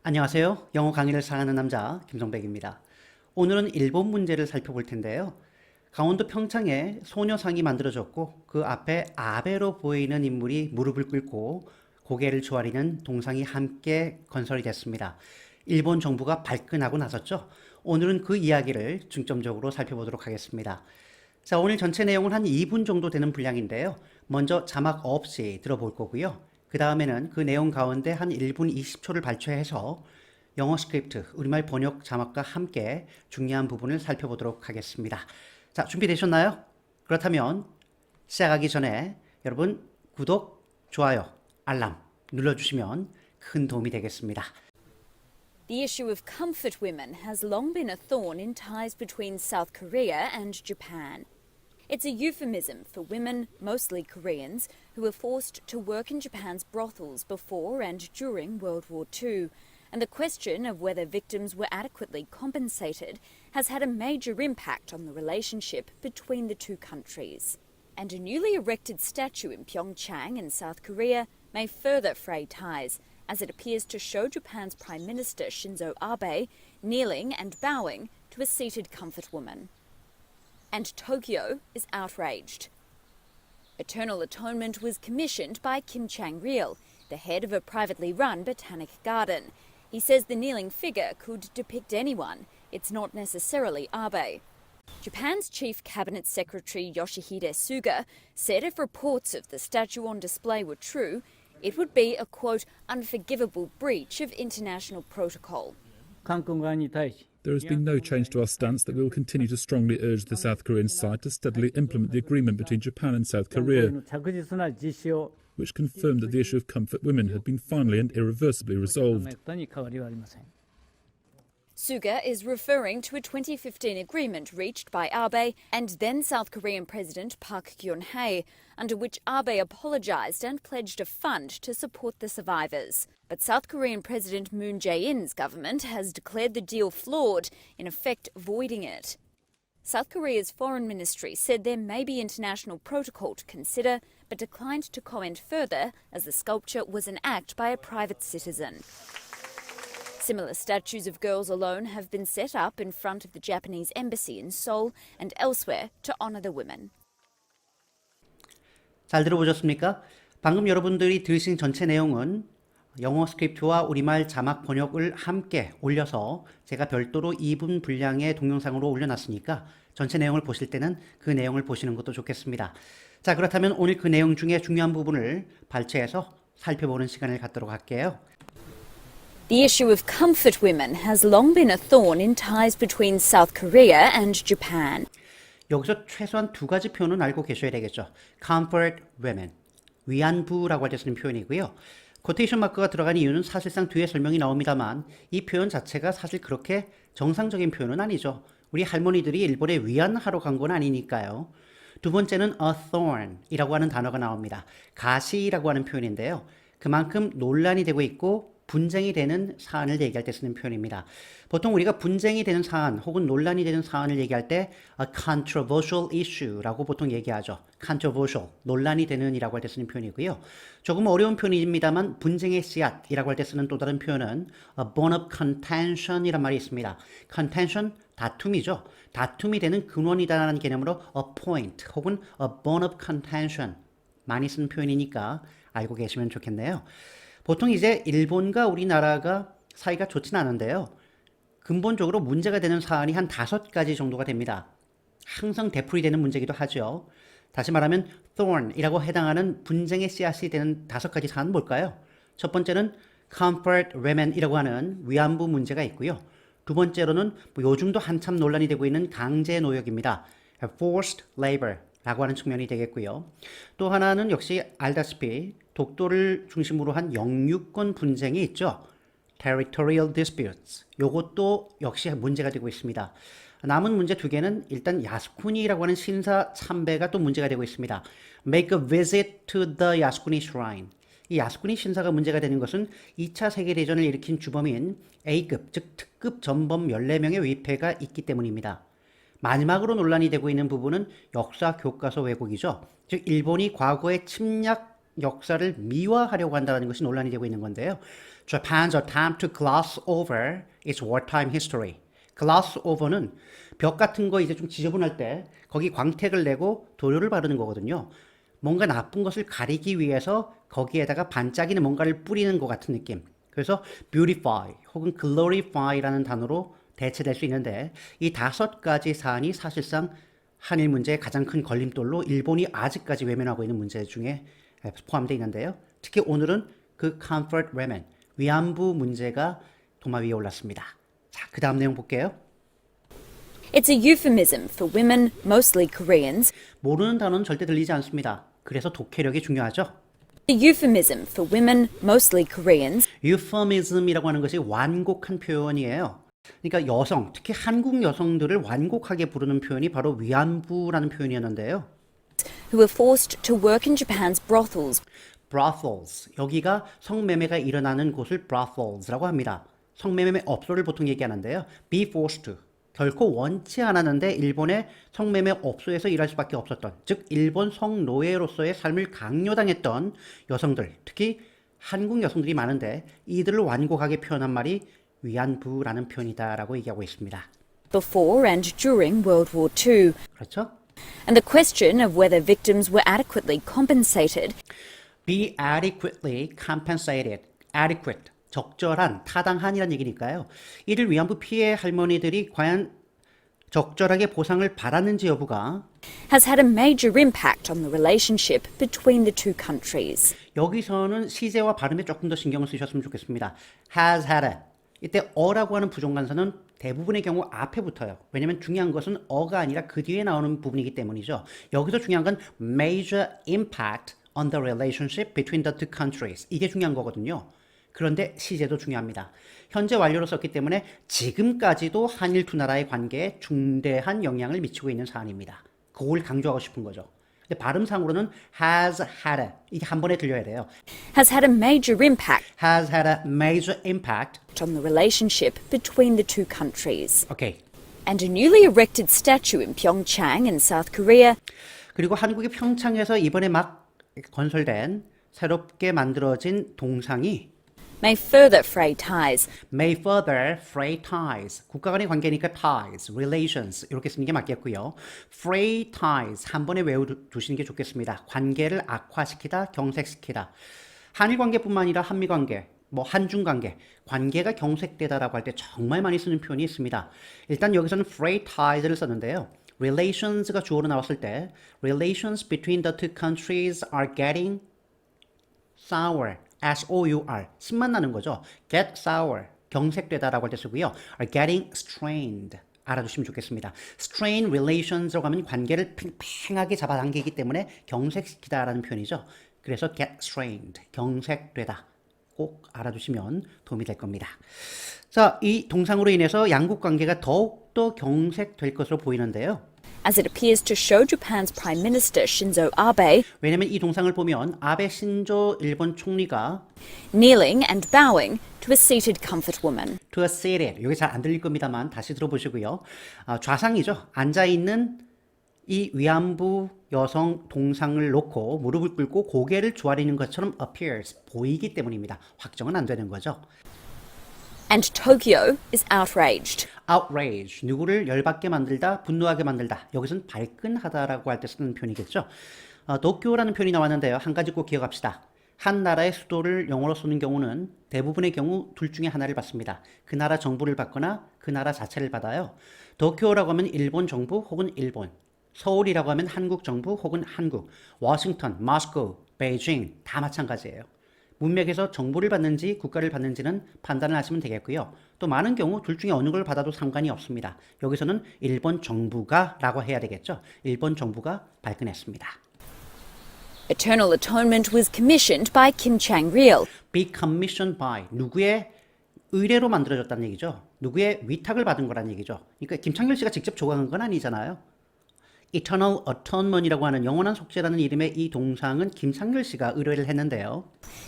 안녕하세요. 영어 강의를 사랑하는 남자 김성백입니다. 오늘은 일본 문제를 살펴볼 텐데요. 강원도 평창에 소녀상이 만들어졌고 그 앞에 아베로 보이는 인물이 무릎을 꿇고 고개를 조아리는 동상이 함께 건설이 됐습니다. 일본 정부가 발끈하고 나섰죠. 오늘은 그 이야기를 중점적으로 살펴보도록 하겠습니다. 자, 오늘 전체 내용은 한 2분 정도 되는 분량인데요. 먼저 자막 없이 들어볼 거고요. 그 다음에는 그 내용 가운데 한 1분 20초를 발췌해서 영어 스크립트, 우리말 번역 자막과 함께 중요한 부분을 살펴보도록 하겠습니다. 자, 준비되셨나요? 그렇다면 시작하기 전에 여러분 구독, 좋아요, 알람 눌러주시면 큰 도움이 되겠습니다. The issue of comfort women has long been a thorn in ties between South Korea and Japan. It's a euphemism for women, mostly Koreans, who were forced to work in Japan's brothels before and during World War II. And the question of whether victims were adequately compensated has had a major impact on the relationship between the two countries. And a newly erected statue in Pyeongchang in South Korea may further fray ties, as it appears to show Japan's Prime Minister Shinzo Abe kneeling and bowing to a seated comfort woman. And Tokyo is outraged. Eternal Atonement was commissioned by Kim Chang-ril, the head of a privately run botanic garden. He says the kneeling figure could depict anyone. It's not necessarily Abe. Japan's Chief Cabinet Secretary Yoshihide Suga said if reports of the statue on display were true, it would be a, quote, unforgivable breach of international protocol. There has been no change to our stance that we will continue to strongly urge the South Korean side to steadily implement the agreement between Japan and South Korea, which confirmed that the issue of comfort women had been finally and irreversibly resolved. Suga is referring to a 2015 agreement reached by Abe and then South Korean President Park Geun-hye, under which Abe apologised and pledged a fund to support the survivors. But South Korean President Moon Jae-in's government has declared the deal flawed, in effect voiding it. South Korea's foreign ministry said there may be international protocol to consider, but declined to comment further as the sculpture was an act by a private citizen. Similar statues of girls alone have been set up in front of the Japanese embassy in Seoul and elsewhere to honour the women. 잘 들어보셨습니까? 방금 여러분들이 들으신 전체 내용은 영어 스크립트와 우리말 자막 번역을 함께 올려서 제가 별도로 2분 분량의 동영상으로 올려놨으니까 전체 내용을 보실 때는 그 내용을 보시는 것도 좋겠습니다. 자, 그렇다면 오늘 그 내용 중에 중요한 부분을 발췌해서 살펴보는 시간을 갖도록 할게요. The issue of comfort women has long been a thorn in ties between South Korea and Japan. 여기서 최소한 두 가지 표현은 알고 계셔야 되겠죠. comfort women, 위안부라고 할 때 쓰는 표현이고요. 코테이션 마크가 들어간 이유는 사실상 뒤에 설명이 나옵니다만 이 표현 자체가 사실 그렇게 정상적인 표현은 아니죠. 우리 할머니들이 일본에 위안하러 간 건 아니니까요. 두 번째는 a thorn이라고 하는 단어가 나옵니다. 가시라고 하는 표현인데요. 그만큼 논란이 되고 있고 분쟁이 되는 사안을 얘기할 때 쓰는 표현입니다. 보통 우리가 분쟁이 되는 사안 혹은 논란이 되는 사안을 얘기할 때 a controversial issue라고 보통 얘기하죠. controversial, 논란이 되는 이라고 할 때 쓰는 표현이고요. 조금 어려운 표현입니다만 분쟁의 씨앗이라고 할 때 쓰는 또 다른 표현은 a bone of contention이란 말이 있습니다. contention, 다툼이죠. 다툼이 되는 근원이다라는 개념으로 a point 혹은 a bone of contention 많이 쓰는 표현이니까 알고 계시면 좋겠네요. 보통 이제 일본과 우리나라가 사이가 좋진 않은데요. 근본적으로 문제가 되는 사안이 한 5가지 정도가 됩니다. 항상 되풀이되는 문제이기도 하죠. 다시 말하면 thorn이라고 해당하는 분쟁의 씨앗이 되는 5가지 사안은 뭘까요? 첫 번째는 comfort women이라고 하는 위안부 문제가 있고요. 두 번째로는 요즘도 한참 논란이 되고 있는 강제 노역입니다. forced labor라고 하는 측면이 되겠고요. 또 하나는 역시 알다시피 독도를 중심으로 한 영유권 분쟁이 있죠. territorial disputes. 요것도 역시 문제가 되고 있습니다. 남은 문제 2개는 일단 야스쿠니라고 하는 신사 참배가 또 문제가 되고 있습니다. Make a visit to the 야스쿠니 shrine. 이 야스쿠니 신사가 문제가 되는 것은 2차 세계대전을 일으킨 주범인 A급, 즉 특급 전범 14명의 위패가 있기 때문입니다. 마지막으로 논란이 되고 있는 부분은 역사 교과서 왜곡이죠. 즉 일본이 과거의 침략 역사를 미화하려고 한다는 것이 논란이 되고 있는 건데요. Japan's attempt to gloss over its wartime history. gloss over는 벽 같은 거 이제 좀 지저분할 때 거기 광택을 내고 도료를 바르는 거거든요. 뭔가 나쁜 것을 가리기 위해서 거기에다가 반짝이는 뭔가를 뿌리는 것 같은 느낌. 그래서 beautify 혹은 glorify라는 단어로 대체될 수 있는데 이 5가지 사안이 사실상 한일 문제의 가장 큰 걸림돌로 일본이 아직까지 외면하고 있는 문제 중에 포함되어 있는데요. 특히 오늘은 그 comfort women, 위안부 문제가 도마 위에 올랐습니다. 자, 그 다음 내용 볼게요. It's a euphemism for women, mostly Koreans, 모르는 단어는 절대 들리지 않습니다. 그래서 독해력이 중요하죠. a euphemism for women, mostly Koreans, euphemism이라고 하는 것이 완곡한 표현이에요. 그러니까 여성, 특히 한국 여성들을 완곡하게 부르는 표현이 바로 위안부라는 표현이었는데요. who were forced to work in Japan's brothels. brothels, 여기가 성매매가 일어나는 곳을 brothelsla고 합니다. 성매매 업소를 보통 얘기하는데요. be forced to, 결코 원치 않았는데 일본의 성매매 업소에서 일할 수밖에 없었던, 즉 일본 성노예로서의 삶을 강요당했던 여성들, 특히 한국 여성들이 많은데 이들을 완곡하게 표현한 말이 위안부라는 표현이다라고 얘기하고 있습니다. Before and during World War II, 그렇죠? and the question of whether victims were adequately compensated be adequately compensated. adequate, 적절한, 타당한이라는 얘기니까요. 이를 위안부 피해 할머니들이 과연 적절하게 보상을 받았는지 여부가 has had a major impact on the relationship between the two countries. 여기서는 시제와 발음에 조금 더 신경을 쓰셨으면 좋겠습니다. has had a. 이때 어라고 하는 부정관사는 대부분의 경우 앞에 붙어요. 왜냐하면 중요한 것은 어가 아니라 그 뒤에 나오는 부분이기 때문이죠. 여기서 중요한 건 major impact on the relationship between the two countries. 이게 중요한 거거든요. 그런데 시제도 중요합니다. 현재 완료로 썼기 때문에 지금까지도 한일 두 나라의 관계에 중대한 영향을 미치고 있는 사안입니다. 그걸 강조하고 싶은 거죠. 근데 발음상으로는 has had a, 이게 한 번에 들려야 돼요. Has had a major impact has had a major impact. on the relationship between the two countries. 오케이. And a newly erected statue in Pyeongchang in South Korea 그리고 한국의 평창에서 이번에 막 건설된 새롭게 만들어진 동상이 may further fray ties may further fray ties. 국가 간의 관계니까 ties, relations 이렇게 쓰는 게 맞겠고요. fray ties 한 번에 외워두시는 게 좋겠습니다. 관계를 악화시키다, 경색시키다. 한일 관계뿐만 아니라 한미 관계, 뭐 한중 관계, 관계가 경색되다라고 할 때 정말 많이 쓰는 표현이 있습니다. 일단 여기서는 fray ties를 썼는데요. relations가 주어로 나왔을 때 relations between the two countries are getting sour. S-O-U-R. 신맛 나는 거죠. get sour. 경색되다라고 할 때 쓰고요. are getting strained. 알아두시면 좋겠습니다. strain relations라고 하면 관계를 팽팽하게 잡아당기기 때문에 경색시키다라는 표현이죠. 그래서 get strained. 경색되다. 꼭 알아두시면 도움이 될 겁니다. 자, 이 동상으로 인해서 양국 관계가 더욱더 경색될 것으로 보이는데요. as it appears to show Japan's Prime Minister Shinzo Abe 왜냐면 이 동상을 보면 아베 신조 일본 총리가 kneeling and bowing to a seated comfort woman. to a seated, 여기 잘 안 들릴 겁니다만 다시 들어보시고요. 좌상이죠. 앉아있는 이 위안부 여성 동상을 놓고 무릎을 꿇고 고개를 조아리는 것처럼 appears, 보이기 때문입니다. 확정은 안 되는 거죠. And Tokyo is outraged. outrage, 누구를 열받게 만들다, 분노하게 만들다. 여기서는 발끈하다라고 할 때 쓰는 표현이겠죠. 도쿄라는 표현이 나왔는데요. 한 가지 꼭 기억합시다. 한 나라의 수도를 영어로 쓰는 경우는 대부분의 경우 둘 중에 하나를 받습니다. 그 나라 정부를 받거나 그 나라 자체를 받아요. 도쿄라고 하면 일본 정부 혹은 일본, 서울이라고 하면 한국 정부 혹은 한국, 워싱턴, 모스코, 베이징 다 마찬가지예요. 문맥에서 정부를 받는지 국가를 받는지는 판단을 하시면 되겠고요. 또 많은 경우 둘 중에 어느 걸 받아도 상관이 없습니다. 여기서는 일본 정부가 라고 해야 되겠죠. 일본 정부가 발끈했습니다. Eternal Atonement was commissioned by Kim Chang-il. be commissioned by, 누구의 의뢰로 만들어졌다는 얘기죠. 누구의 위탁을 받은 거라는 얘기죠. 그러니까 김창렬 씨가 직접 조각한 건 아니잖아요. Eternal Atonement이라고 하는 영원한 속죄라는 이름의 이 동상은 김창렬 씨가 의뢰를 했는데요.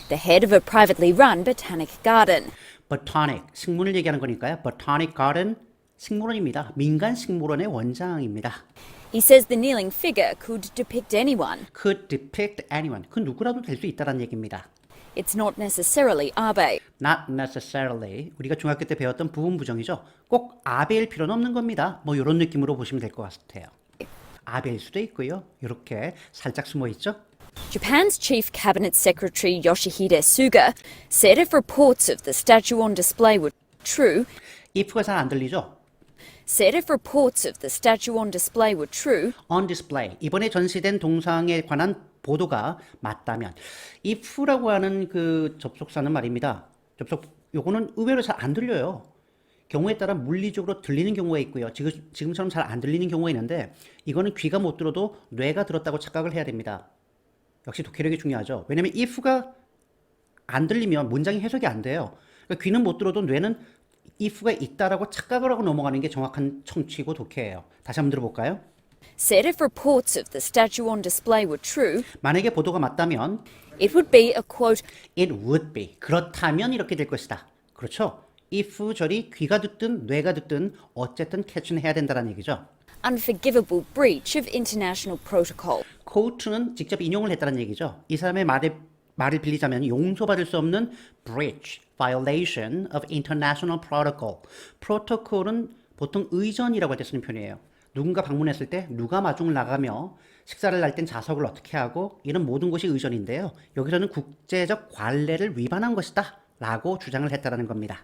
The head of a privately run botanic garden. Botanic, 식물을 얘기하는 거니까요. Botanic Garden, 식물원입니다. 민간 식물원의 원장입니다. He says the kneeling figure could depict anyone. Could depict anyone. 그 누구라도 될 수 있다는 얘기입니다. It's not necessarily abe. Not necessarily. 우리가 중학교 때 배웠던 부분 부정이죠. 꼭 아베일 필요는 없는 겁니다. 뭐 이런 느낌으로 보시면 될 것 같아요. 아베일 수도 있고요. 이렇게 살짝 숨어 있죠. Japan's Chief Cabinet Secretary Yoshihide Suga said if reports of the statue on display were true, if가 잘 안 들리죠? said if reports of the statue on display were true, on display. 이번에 전시된 동상에 관한 보도가 맞다면 if라고 하는 그 접속사는 말입니다. 요거는 의외로 잘 안 들려요. 경우에 따라 물리적으로 들리는 경우가 있고요. 지금처럼 잘 안 들리는 경우가 있는데 이거는 귀가 못 들어도 뇌가 들었다고 착각을 해야 됩니다. 역시 독해력이 중요하죠. 왜냐면 if가 안 들리면 문장이 해석이 안 돼요. 그러니까 귀는 못 들어도 뇌는 if가 있다라고 착각을 하고 넘어가는 게 정확한 청취고 독해예요. 다시 한번 들어볼까요? said if reports of the statue on display were true, 만약에 보도가 맞다면 it would be a quote, it would be. 그렇다면 이렇게 될 것이다. 그렇죠? if 절이 귀가 듣든 뇌가 듣든 어쨌든 캐치는 해야 된다는 얘기죠. unforgivable breach of international protocol. quote는 직접 인용을 했다는 얘기죠. 이 사람의 말을 빌리자면 용서받을 수 없는 breach, violation of international protocol. 프로토콜은 보통 의전이라고 할 때 쓰는 표현이에요. 누군가 방문했을 때 누가 마중을 나가며 식사를 할 땐 좌석을 어떻게 하고 이런 모든 것이 의전인데요. 여기서는 국제적 관례를 위반한 것이다 라고 주장을 했다는 겁니다.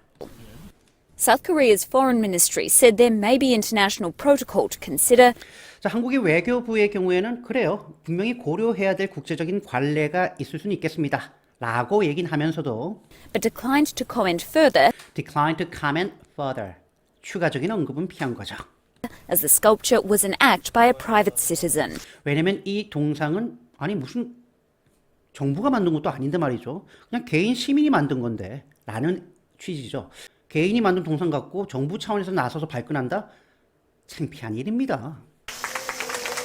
South Korea's foreign ministry said there may be international protocol to consider, 자, 한국의 외교부의 경우에는 그래요. 분명히 고려해야 될 국제적인 관례가 있을 수는 있겠습니다. 라고 얘기는 하면서도 but declined to comment further declined to comment further. 추가적인 언급은 피한 거죠. as the sculpture was an act by a private citizen. 왜냐면 이 동상은 아니 무슨 정부가 만든 것도 아닌데 말이죠. 그냥 개인 시민이 만든 건데 라는 취지죠. 개인이 만든 동상 갖고 정부 차원에서 나서서 발끈한다? 창피한 일입니다.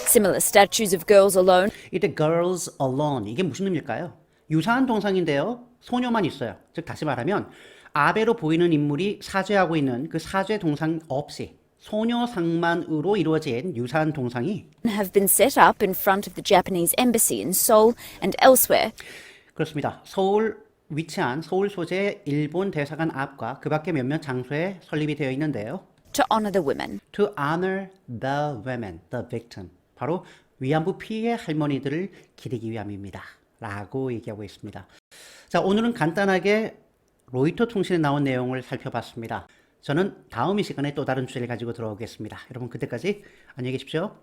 Similar statues of girls alone 이때 girls alone 이게 무슨 의미일까요? 유사한 동상인데요. 소녀만 있어요. 즉 다시 말하면 아베로 보이는 인물이 사죄하고 있는 그 사죄 동상 없이 소녀상만으로 이루어진 유사한 동상이 have been set up in front of the Japanese embassy in Seoul and elsewhere 그렇습니다. 서울 위치한 서울 소재 일본 대사관 앞과 그 밖에 몇몇 장소에 설립이 되어 있는데요. to honor the women. To honor the women, the victim. 바로 위안부 피해 할머니들을 기리기 위함입니다. 라고 얘기하고 있습니다. 자, 오늘은 간단하게 로이터 통신에 나온 내용을 살펴봤습니다. 저는 다음 이 시간에 또 다른 주제를 가지고 들어오겠습니다. 여러분 그때까지 안녕히 계십시오.